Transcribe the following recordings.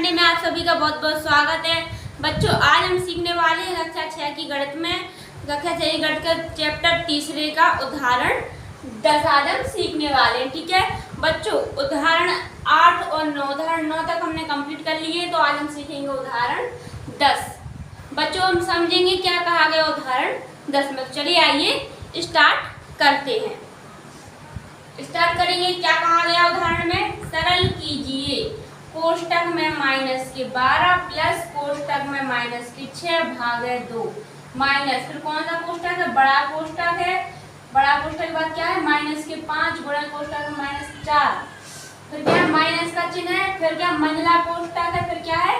पढ़ने में आप सभी का बहुत बहुत स्वागत है। बच्चों, आज हम सीखने वाले हैं कक्षा 6 की गणित में कक्षा 6 की गणित का चैप्टर तीसरे का उदाहरण 10 आज हम सीखने वाले हैं। ठीक है बच्चों, उदाहरण 8 और 9 उदाहरण 9 तक हमने कंप्लीट कर लिए, तो आज हम सीखेंगे उदाहरण 10। बच्चों, हम समझेंगे क्या कहा गया उदाहरण 10 में। चलिए आइए स्टार्ट करते हैं। स्टार्ट करेंगे। क्या कहा गया उदाहरण में? सरल कीजिए कोष्टक में -12 प्लस कोष्टक में -6 भागे 2 माइनस, फिर कौन सा कोष्टक है? बड़ा कोष्टक है। बड़ा कोष्टक के बाद क्या है? -5 गुणा कोष्टक में -4, फिर क्या है? माइनस का चिन्ह है। फिर क्या? मंझला कोष्टक है। फिर क्या है?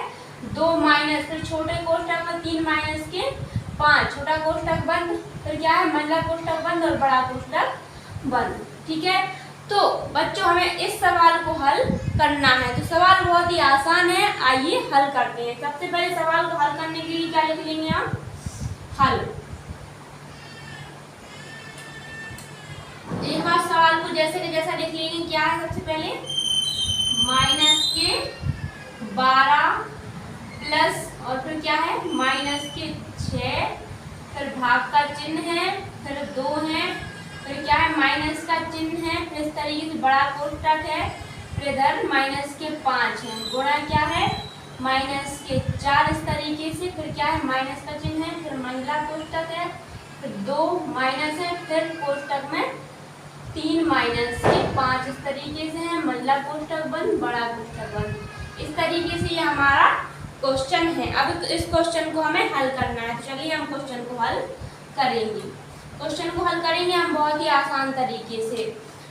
2 माइनस, फिर छोटे कोष्टक में 3 - 5, छोटा कोष्टक बंद। फिर क्या है? मंझला कोष्टक बंद और बड़ा कोष्टक बंद। ठीक है, तो बच्चों हमें इस सवाल को हल करना है। तो सवाल बहुत ही आसान है, आइए हल करते हैं। सबसे पहले सवाल को हल करने के लिए क्या लिख लेंगे हम? हल। एक बार सवाल को जैसे के जैसा लिख लेंगे। क्या है? सबसे पहले -12 प्लस और फिर क्या है? -6, फिर भाग का चिन्ह है, फिर 2 है, फिर क्या है? माइनस का चिन्ह है, फिर इस तरीके से बड़ा कोष्टक है, फिर इधर -5 है, गुणा क्या है? -4 इस तरीके से, फिर क्या है? माइनस का चिन्ह है, फिर मंझला कोष्टक है, फिर 2 माइनस है, फिर कोष्टक में 3 -5 इस तरीके से है, मंझला कोष्टक बंद, बड़ा कोष्टक बंद। इस तरीके से ये हमारा क्वेश्चन है। अब इस क्वेश्चन को हमें हल करना है। तो चलिए हम क्वेश्चन को हल करेंगे। क्वेश्चन को हल करेंगे हम बहुत ही आसान तरीके से।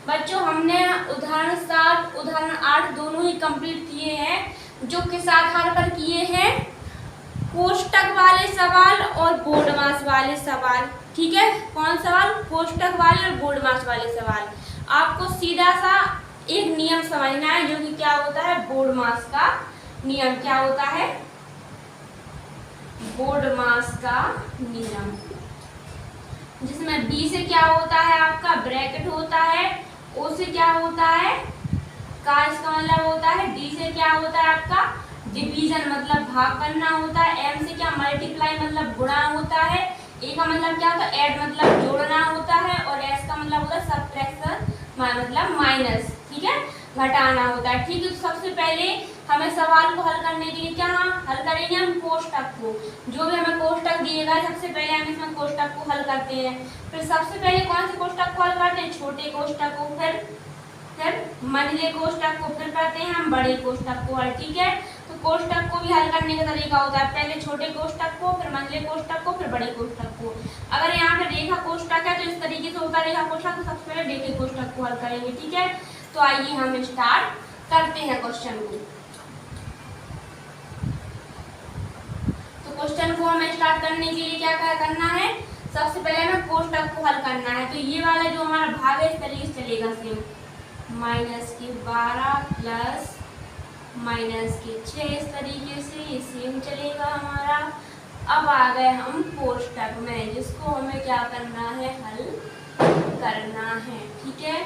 बच्चों, हमने उदाहरण 7 उदाहरण 8 दोनों ही कंप्लीट किए हैं। जो किस आधार पर किए हैं? कोष्टक वाले सवाल और बोर्ड मास वाले सवाल। ठीक है, कौन सवाल? कोष्टक वाले और बोर्ड मास वाले सवाल। आपको सीधा सा एक नियम समझना है, जो कि क्या होता है? बोर्ड मास का नियम। क्या होता है? बोर्ड मास का नियम, जिसमें B से क्या होता है? आपका ब्रैकेट होता है। O से क्या होता है? का इसका मतलब होता है। D से क्या होता है? आपका डिवीजन मतलब भाग करना होता है। M से क्या? मल्टीप्लाई मतलब गुणा होता है। A का मतलब क्या होता है? ऐड मतलब जोड़ना होता है। और S का मतलब होता है सब्ट्रैक्शन मतलब माइनस। ठीक है, घटाना होता है। ठीक है, तो सबसे पहले हमें सवाल को हल करने के लिए क्या हल करेंगे? हम कोष्टक को, जो भी हमें कोष्टक दिएगा सबसे पहले हम इसमें कोष्टक को हल करते हैं। फिर सबसे पहले कौन से कोष्टक को हल करते हैं? छोटे कोष्टक को, फिर मंझले कोष्टक को, फिर करते हैं हम बड़े कोष्टक को हल। ठीक है, तो कोष्टक को भी हल करने का तरीका होता है। पहले छोटे कोष्टक को, फिर मंझले कोष्टक को, फिर बड़े कोष्टक को। अगर यहाँ पे रेखा कोष्टक है तो इस तरीके से होता है रेखा कोष्टक। तो सबसे पहले रेखा कोष्टक को हल करेंगे। ठीक है, तो आइए हम स्टार्ट करते हैं क्वेश्चन को। क्वेश्चन को हमें स्टार्ट करने के लिए क्या करना है? सबसे पहले हमें कोष्टक को हल करना है। तो ये वाला जो हमारा भाग है इस तरीके से चलेगा, सेम -12 प्लस -6 इस तरीके से ये सेम चलेगा हमारा। अब आ गए हम कोष्टक में, जिसको हमें क्या करना है? हल करना है। ठीक है,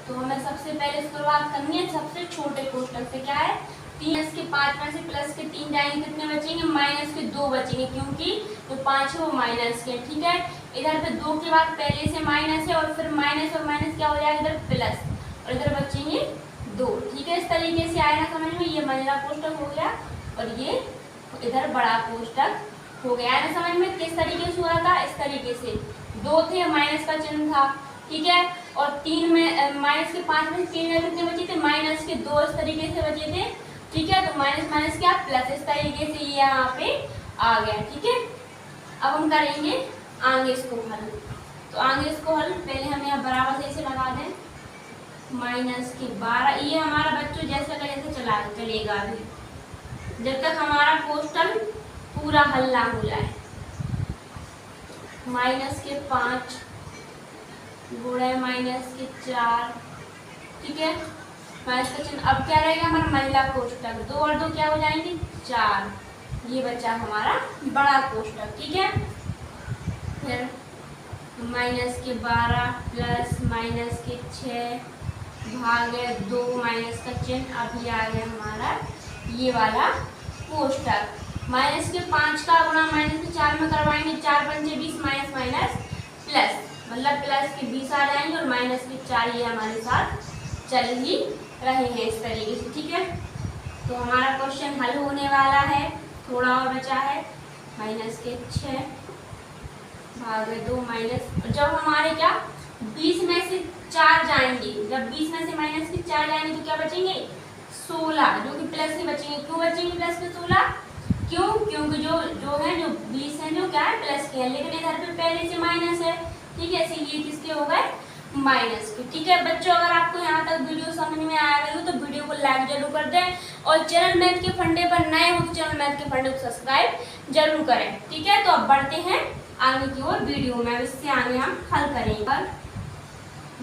तो हमें सबसे पहले शुरुआत करनी है सबसे छोटे कोष्टक से। क्या है? 3 के 5 में से प्लस के 3 जाएंगे, कितने बचेंगे? माइनस के 2 बचेंगे, क्योंकि जो 5 है वो माइनस के। ठीक है, इधर पे 2 के बाद पहले से माइनस है और फिर माइनस और माइनस क्या हो जाएगा? इधर प्लस और इधर बचेंगे 2। ठीक है, इस तरीके से आएगा समझ में। ये मंझला कोष्टक हो गया और ये इधर बड़ा कोष्टक हो गया है ना समझ में। किस तरीके से हो रहा था? इस तरीके से 2 थे, माइनस का चिन्ह था। ठीक है, और 3 में माइनस के 5 में से 3 में कितने बचे थे? माइनस के 2 इस तरीके से बचे थे। ठीक है, तो माइनस माइनस क्या? प्लस। इस तरीके से ये यहाँ पे आ गया। ठीक है, अब हम करेंगे आगे इसको हल। तो आगे इसको हल पहले हम यहाँ बराबर से इसे लगा दें। -12 ये हमारा बच्चों जैसे का जैसे चलेगा अभी, जब तक हमारा कोष्टक पूरा हल ना हो जाए। -5 गुणे -4। ठीक है, माइनस का चिन्ह। अब क्या रहेगा हमारा? मंझला कोष्टक। 2 और 2 क्या हो जाएंगे? 4। ये बचा हमारा बड़ा कोष्टक। ठीक है, फिर -12 प्लस -6 भागे 2 माइनस का चिन्ह। अभी आ गया हमारा ये वाला कोष्टक। माइनस के 5 का गुणा माइनस के 4 में करवाएंगे, 4 पंचे 20 माइनस माइनस प्लस, मतलब प्लस के 20 आ जाएंगे और माइनस के 4 ये हमारे साथ चल ही रहे हैं इस तरीके से। ठीक है, तो हमारा क्वेश्चन हल होने वाला है, थोड़ा और बचा है। माइनस के 6 भागे 2 माइनस, जब हमारे क्या 20 में से 4 जाएंगे, जब 20 में से माइनस के 4 जाएंगे तो क्या बचेंगे 16, जो कि प्लस के बचेंगे। क्यों बचेंगे प्लस के 16? क्यों? क्योंकि जो है जो 20 है जो क्या है प्लस के है, लेकिन इधर पे पहले से माइनस है। ठीक है, इसीलिए किसके हो गए माइनस के। ठीक है बच्चों, अगर आपको यहाँ तक वीडियो समझ में आ गई हो तो वीडियो को लाइक जरूर कर दें, और चैनल मैथ के फंडे पर नए हो तो चैनल मैथ के फंडे को सब्सक्राइब जरूर करें। ठीक है, तो अब बढ़ते हैं आगे की ओर वीडियो में। इससे आगे हम हल करेंगे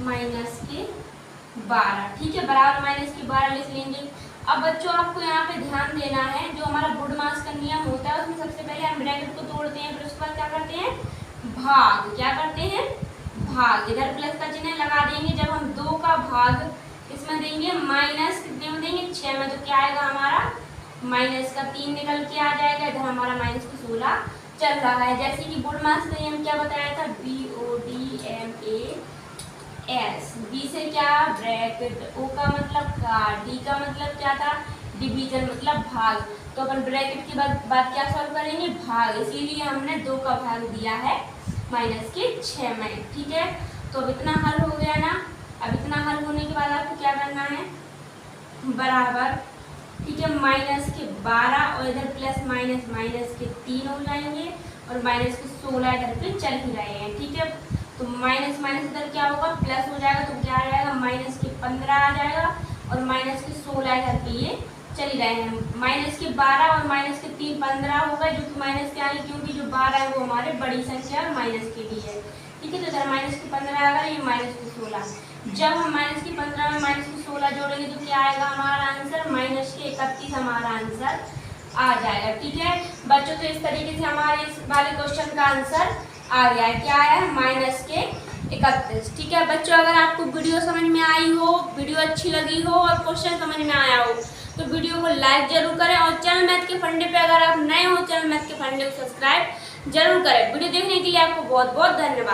माइनस के 12। ठीक है, बराबर माइनस के 12 लिख लेंगे। अब बच्चों आपको यहाँ पे ध्यान देना है, जो हमारा बुडमास का नियम होता है उसमें सबसे पहले हम ब्रैकेट को तोड़ते हैं, फिर उसके बाद क्या करते हैं भाग। क्या करते हैं भाग। इधर प्लस का चिन्ह लगा देंगे। जब हम 2 का भाग इसमें देंगे माइनस कितने में देंगे 6 में, तो क्या आएगा हमारा माइनस का 3 निकल के आ जाएगा। इधर हमारा माइनस का 16 चल रहा है। जैसे कि बुडमास का नियम क्या बताया था, BODMAS। बी से क्या ब्रैकेट, ओ का मतलब काट, डी का मतलब क्या था डिवीजन मतलब भाग। तो अपन ब्रैकेट के बाद क्या सॉल्व करेंगे भाग, इसीलिए हमने 2 का भाग दिया है माइनस के 6 में। ठीक है, तो अब इतना हल हो गया ना। अब इतना हल होने के बाद आपको क्या करना है बराबर। ठीक है, माइनस के 12 और इधर प्लस माइनस माइनस के 3 हो जाएंगे और माइनस के 16 इधर पे चल ही रहे हैं। ठीक है, तो माइनस माइनस इधर क्या होगा प्लस हो जाएगा, तो क्या आ जाएगा माइनस के 15 आ जाएगा और माइनस के 16 इधर पे ये चल ही रहे हैं। माइनस के 12 और माइनस के 3 15 होगा, जो कि माइनस के आएंगे क्योंकि जो 12 है वो हमारे बड़ी संख्या और माइनस के भी है। ठीक है, तो इधर माइनस के 15 आएगा, ये माइनस के 16। जब हम माइनस के 15 में माइनस के 16 जोड़ेंगे तो क्या आएगा हमारा आंसर माइनस के 31 हमारा आंसर आ जाएगा। ठीक है बच्चों, तो इस तरीके से हमारे इस वाले क्वेश्चन का आंसर आ गया है। क्या आया है माइनस के 31। ठीक है बच्चों, अगर आपको वीडियो समझ में आई हो, वीडियो अच्छी लगी हो और क्वेश्चन समझ में आया हो तो वीडियो को लाइक जरूर करें, और चैनल मैथ के फंडे पे अगर आप नए हो चैनल मैथ के फंडे को सब्सक्राइब जरूर करें। वीडियो देखने के लिए आपको बहुत बहुत धन्यवाद।